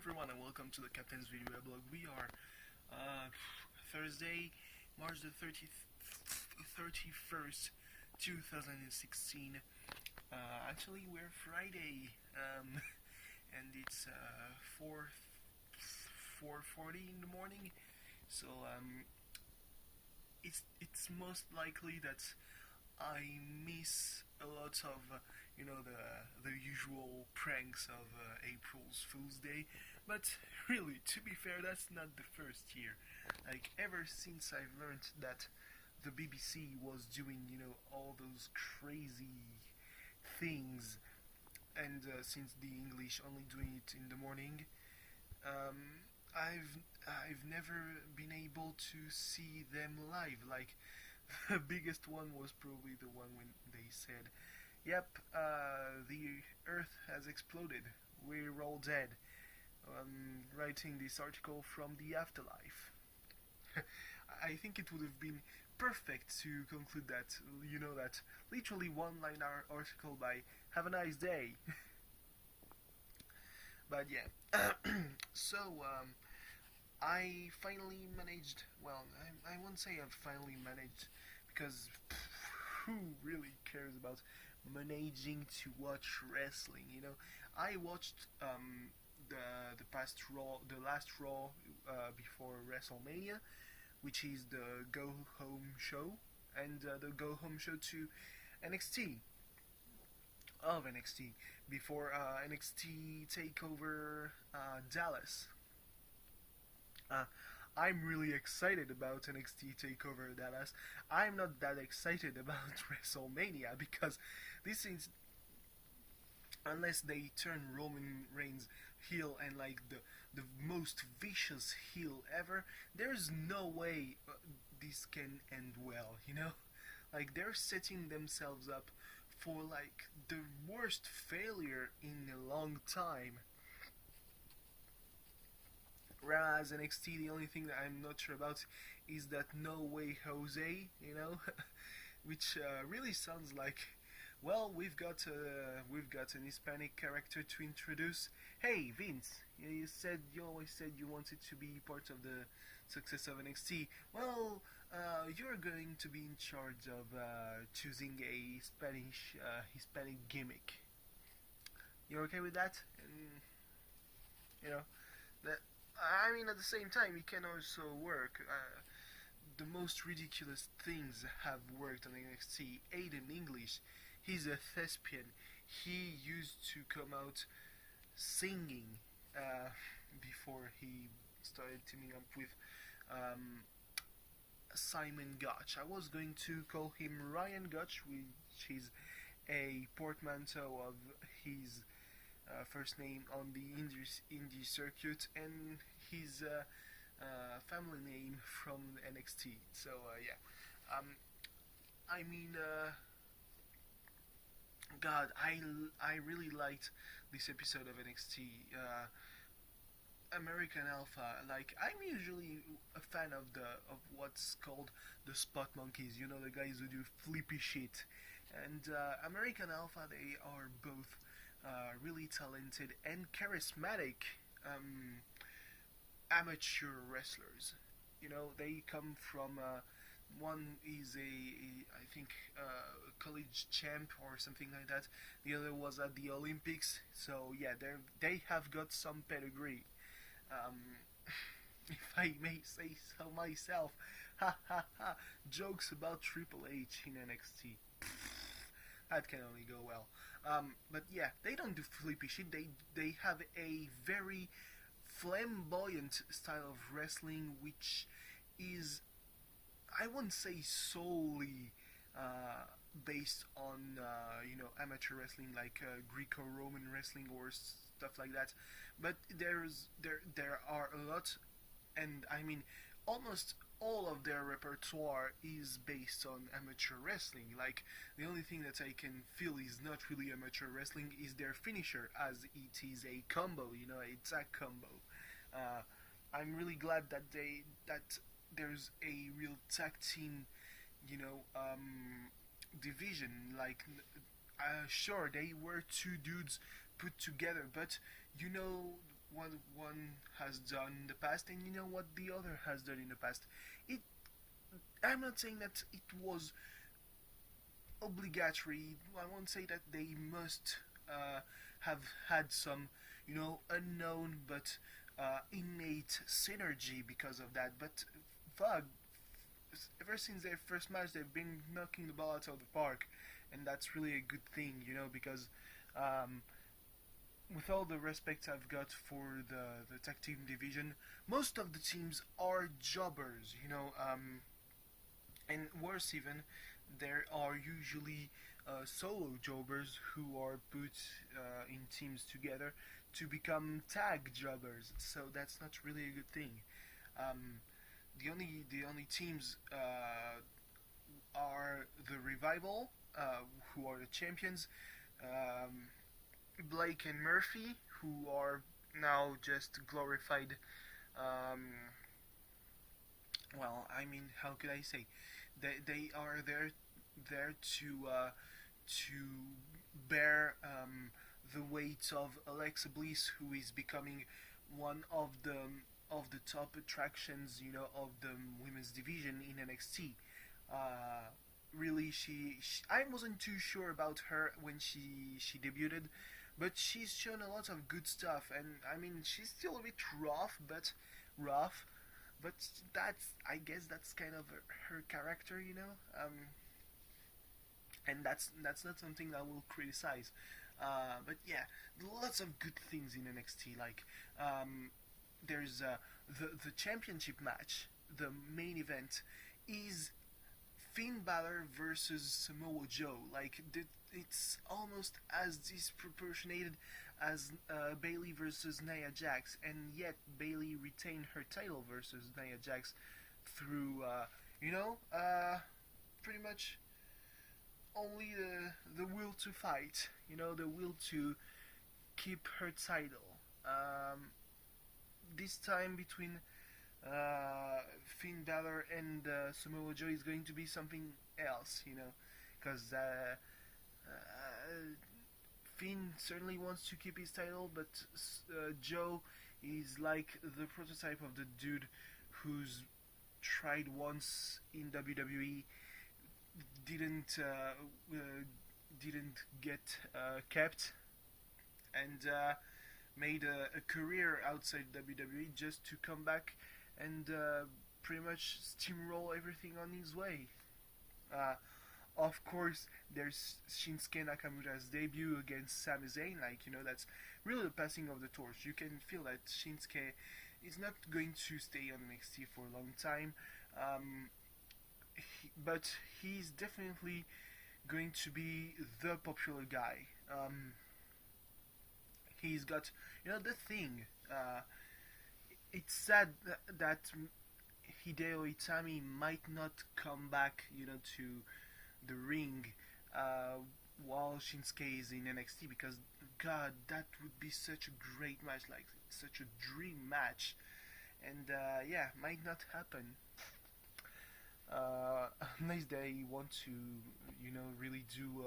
everyone and welcome to the Captain's Video Weblog. We are Thursday, March the 31st, 2016. Actually, we're Friday, and it's 4:40 in the morning. So it's most likely that I miss a lot of the usual pranks of April's Fool's Day, but really, to be fair, that's not the first year. Like, ever since I've learned that the BBC was doing all those crazy things, and since the English only doing it in the morning, I've never been able to see them live. Like, the biggest one was probably the one when they said, "Yep, the Earth has exploded. We're all dead." Writing this article from the afterlife. I think it would have been perfect to conclude that, that literally one-line article by "Have a nice day." But yeah, so I finally managed. Well, I won't say I've finally managed, because who really cares about managing to watch wrestling? I watched the past Raw, the last Raw before WrestleMania, which is the Go Home show, and the Go Home show to NXT of NXT before NXT Takeover Dallas. I'm really excited about NXT Takeover Dallas. I'm not that excited about WrestleMania, because this is, unless they turn Roman Reigns heel and like the most vicious heel ever, there's no way this can end well. Like, they're setting themselves up for like the worst failure in a long time. Whereas NXT, the only thing that I'm not sure about is that "No Way Jose," which really sounds like, well, we've got an Hispanic character to introduce. Hey Vince, you always said you wanted to be part of the success of NXT. Well, you're going to be in charge of choosing a Hispanic gimmick. You're okay with that? And that. I mean, at the same time, it can also work. The most ridiculous things have worked on NXT. Aiden English, he's a thespian. He used to come out singing before he started teaming up with Simon Gotch. I was going to call him Ryan Gotch, which is a portmanteau of his first name on the indie circuit and his family name from NXT. So yeah, I mean, God, I really liked this episode of NXT. American Alpha. Like, I'm usually a fan of what's called the spot monkeys. The guys who do flippy shit. And American Alpha, they are both really talented and charismatic amateur wrestlers. They come from one is I think college champ or something like that. The other was at the Olympics. So yeah, they have got some pedigree. If I may say so myself, ha ha ha. Jokes about Triple H in NXT. That can only go well. But yeah, they don't do flippy shit. They have a very flamboyant style of wrestling, which is, I wouldn't say solely based on amateur wrestling, like Greco-Roman wrestling or stuff like that. But there are a lot, and I mean, almost all of their repertoire is based on amateur wrestling. Like, the only thing that I can feel is not really amateur wrestling is their finisher, as it is a combo, a Zack combo. I'm really glad that there's a real tag team, division. Like, sure, they were two dudes put together, but what one has done in the past, and you know what the other has done in the past. It. I'm not saying that it was obligatory. I won't say that they must have had some, unknown but innate synergy because of that. But fuck, ever since their first match, they've been knocking the ball out of the park, and that's really a good thing, because um, with all the respect I've got for the tag team division, most of the teams are jobbers, and worse even, there are usually solo jobbers who are put in teams together to become tag jobbers. So that's not really a good thing. Um, the only teams are the Revival, who are the champions, um, Blake and Murphy, who are now just glorified. Um, well, I mean, how could I say? They are there to bear the weight of Alexa Bliss, who is becoming one of the top attractions, of the women's division in NXT. Uh, really, I wasn't too sure about her when she debuted, but she's shown a lot of good stuff, and I mean, she's still a bit rough, but I guess that's kind of her character, and that's not something that I will criticize. But yeah, lots of good things in NXT. Like there's the championship match. The main event is Finn Balor versus Samoa Joe. Like it's almost as disproportionate as Bayley versus Nia Jax, and yet Bayley retained her title versus Nia Jax through pretty much only the will to fight, the will to keep her title. This time between Finn Balor and Samoa Joe is going to be something else, because Finn certainly wants to keep his title, but Joe is like the prototype of the dude who's tried once in WWE, didn't get kept, and made a career outside WWE just to come back and pretty much steamroll everything on his way. Uh, of course, there's Shinsuke Nakamura's debut against Sami Zayn. That's really the passing of the torch. You can feel that Shinsuke is not going to stay on NXT for a long time, but he's definitely going to be the popular guy. He's got, the thing. It's sad that Hideo Itami might not come back, to the ring while Shinsuke is in NXT, because God, that would be such a great match, like such a dream match, and yeah, might not happen. Unless they want to, really do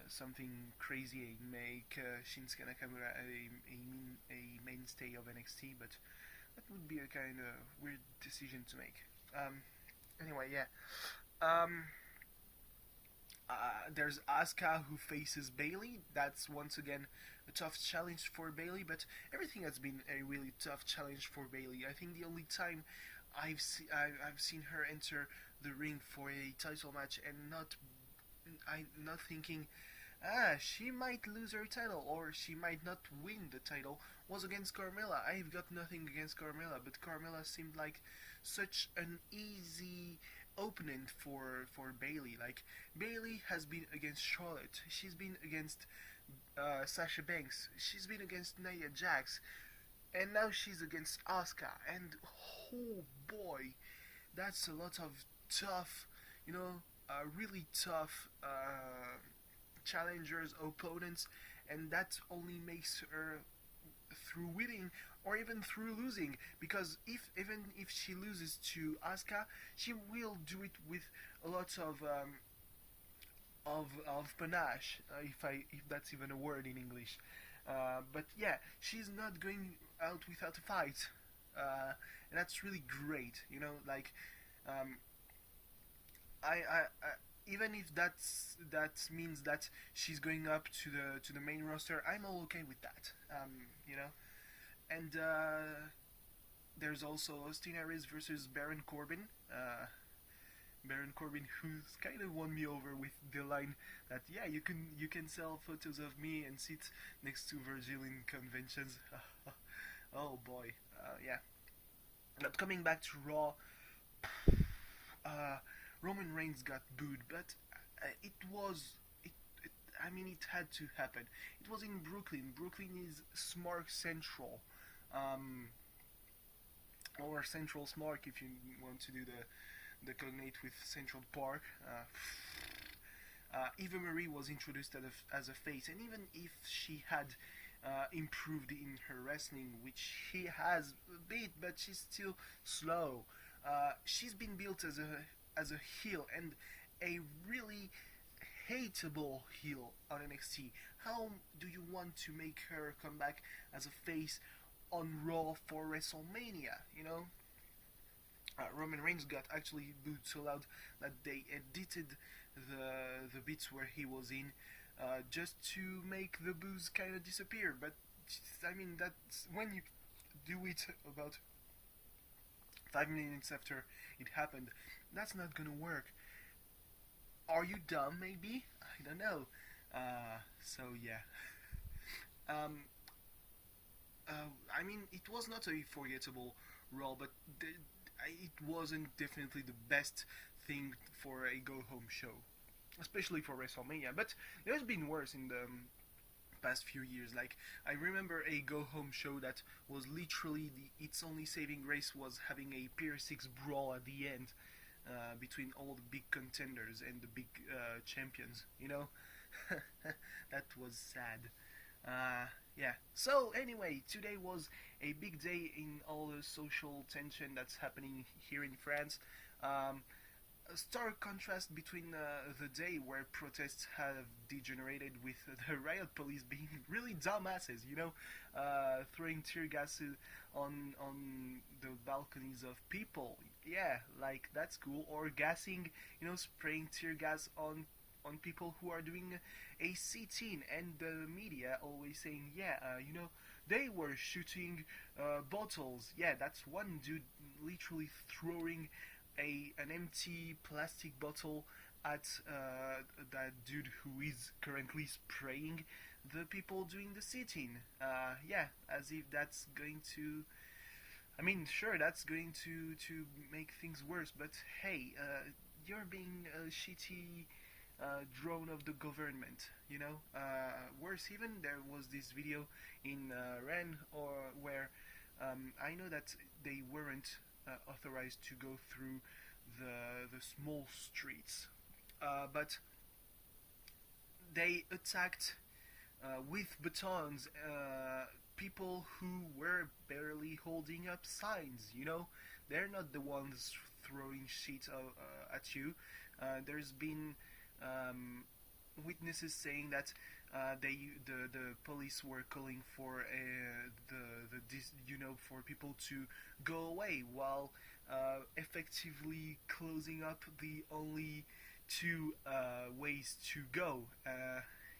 something crazy and make Shinsuke Nakamura a mainstay of NXT, but that would be a kind of weird decision to make. Anyway, yeah. There's Asuka, who faces Bayley. That's once again a tough challenge for Bayley, but everything has been a really tough challenge for Bayley. I think the only time I've seen her enter the ring for a title match and not thinking, she might lose her title or she might not win the title, was against Carmella. I've got nothing against Carmella, but Carmella seemed like such an easy opponent for Bayley. Like, Bayley has been against Charlotte, she's been against Sasha Banks, she's been against Nia Jax, and now she's against Asuka. And oh boy, that's a lot of tough, really tough challengers, opponents, and that only makes her, through winning or even through losing, because even if she loses to Asuka, she will do it with a lot of panache, if that's even a word in English. But yeah, she's not going out without a fight, and that's really great. You know, like um, I even if that means that she's going up to the main roster, I'm all okay with that. You know, and there's also Austin Aries versus Baron Corbin. Baron Corbin, who's kind of won me over with the line that yeah, you can sell photos of me and sit next to Virgil in conventions. Oh boy, yeah. But coming back to Raw, uh, Roman Reigns got booed, but it was it. I mean, it had to happen. It was in Brooklyn. Brooklyn is Smart Central, um, or Central Smart if you want to do the cognate with Central Park. Eva Marie was introduced as a face, and even if she had improved in her wrestling, which she has a bit, but she's still slow. She's been built as a heel, and a really hateable heel on NXT. How do you want to make her come back as a face on Raw for WrestleMania? You know, Roman Reigns got actually booed so loud that they edited the bits where he was in, just to make the boos kind of disappear. But I mean, that's when you do it about 5 minutes after it happened. That's not gonna work. Are you dumb? Maybe, I don't know. So yeah. Um, I mean, it was not a forgettable role, but it wasn't definitely the best thing for a go-home show, especially for WrestleMania. But there's been worse in the past few years. Like, I remember a go-home show that was literally its only saving grace was having a Pier 6 brawl at the end, between all the big contenders and the big champions. You know, that was sad. Yeah. So anyway, today was a big day in all the social tension that's happening here in France. A stark contrast between the day where protests have degenerated with the riot police being really dumbasses, you know, throwing tear gas on the balconies of people. Yeah, like that's cool. Or gassing, you know, spraying tear gas on people who are doing a sit-in, and the media always saying, yeah, you know, they were shooting bottles. Yeah, that's one dude literally throwing an empty plastic bottle at that dude who is currently spraying the people doing the sit-in. Yeah, as if that's going to. I mean, sure, that's going to make things worse, but hey, you're being a shitty drone of the government, you know. Worse even, there was this video in Rennes, or where I know that they weren't authorized to go through the small streets, but they attacked with batons people who were barely holding up signs. You know, they're not the ones throwing shit at you. There's been witnesses saying that the police were calling for for people to go away, while effectively closing up the only two ways to go.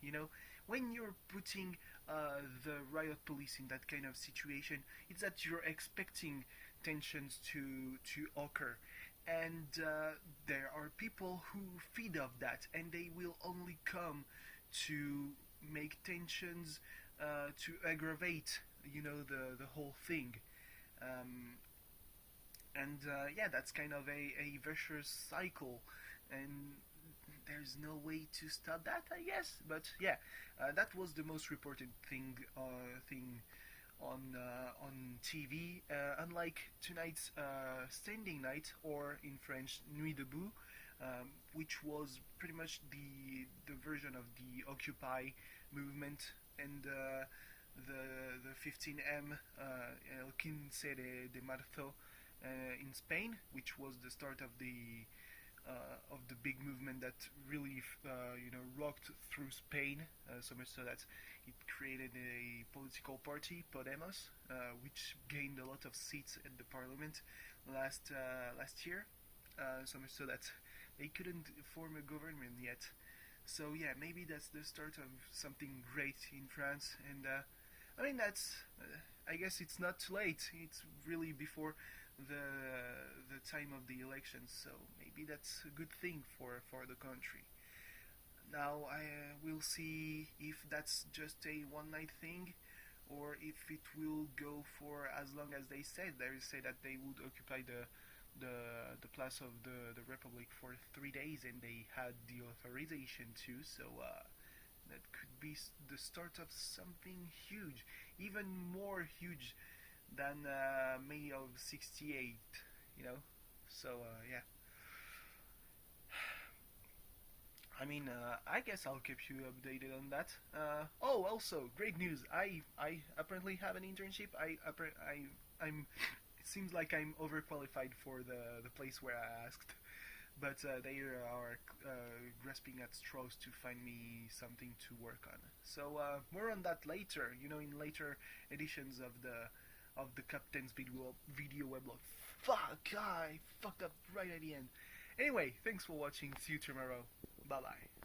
You know, when you're putting the riot police in that kind of situation, it's that you're expecting tensions to occur. And there are people who feed off that, and they will only come to make tensions, to aggravate, you know, the whole thing. Yeah, that's kind of a vicious cycle, and there's no way to stop that, I guess. But yeah, that was the most reported thing on TV, unlike tonight's standing night, or in French Nuit debout, which was pretty much the version of the Occupy movement, and the 15M El Quince de Marzo in Spain, which was the start of the big movement that really rocked through Spain, so much so that it created a political party, Podemos, which gained a lot of seats in the parliament last year. So much so that they couldn't form a government yet. So yeah, maybe that's the start of something great in France. And I mean, I guess it's not too late. It's really before the time of the elections. So maybe that's a good thing for the country. Now I will see if that's just a one night thing, or if it will go for as long as they said. They say that they would occupy the place of the Republic for 3 days, and they had the authorization to. So that could be the start of something huge, even more huge than May of '68. You know. So yeah. I mean, I guess I'll keep you updated on that. Oh, also, great news! I apparently have an internship. I'm. It seems like I'm overqualified for the place where I asked, but they are grasping at straws to find me something to work on. So more on that later. You know, in later editions of the Captain's video weblog. Fuck! I fucked up right at the end. Anyway, thanks for watching. See you tomorrow. Bye bye.